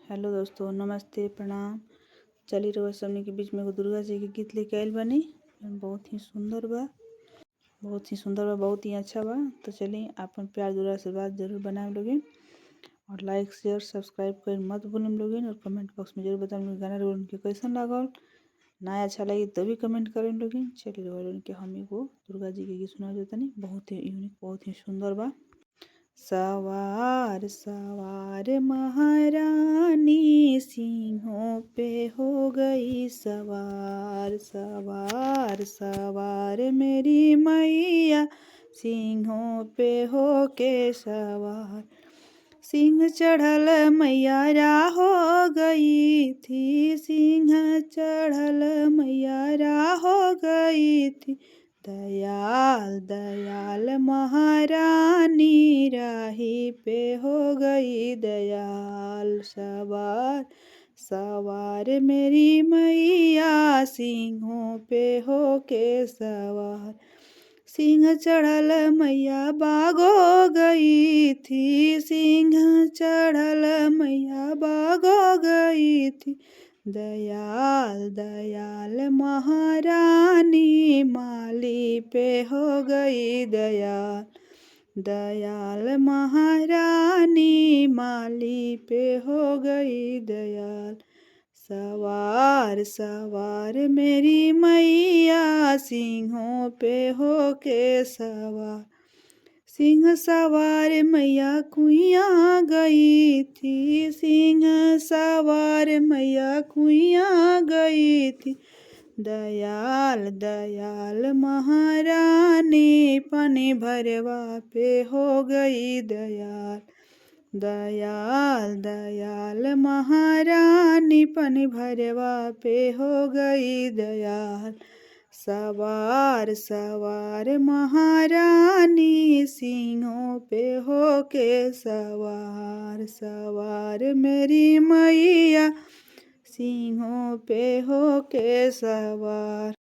Hello दोस्तों, नमस्ते, प्रणाम। चली रउआ सबनी के बीच में एगो दुर्गा जी के गीत लेके आइल बानी। जौन बहुत ही सुंदर बा, बहुत ही अच्छा बा। तो चलिए आपन प्यार दुलार आशीर्वाद जरूर बनाए लोगिन, और लाइक शेयर सब्सक्राइब कर मत भूलम लोगिन, और कमेंट बॉक्स में जरूर बताएं गाना रोल उनके कैसन लागल। ना अच्छा लगी तो भी कमेंट करें लोगिन। चलिए रोल के हम एगो दुर्गा जी के गीत सुना देतनी। बहुत ही यूनिक, बहुत ही सुंदर बा। सवार सवार महारानी सिंहों पे हो गई सवार। सवार सवार मेरी मैया सिंहों पे हो के सवार। सिंह चढ़ल मैया हो गई थी, सिंह चढ़ल मैया हो गई थी। दयाल दयाल महारानी राही पे हो गई दयाल। सवार सवार मेरी मैया सिंहों पे हो के सवार। सिंह चढ़ल मैया बागो गई थी, सिंह चढ़ल मैया बागो गई थी। दयाल दयाल महारानी माली पे हो गई दयाल। दयाल महारानी माली पे हो गई दयाल। सवार सवार मेरी मैया सिंहों पे हो के सवार। सिंह सवार मैया कुइया गई थी, सिंह सवार मैया कुइया गई थी। दयाल दयाल महारानी पानी भरवा पे हो गई दयाल। दयाल दयाल महारानी पानी भरवा पे हो गई दयाल। सवार सवार महारानी सिंहों पे हो के सवार। सवार मेरी मैया सिंहों पे हो के सवार।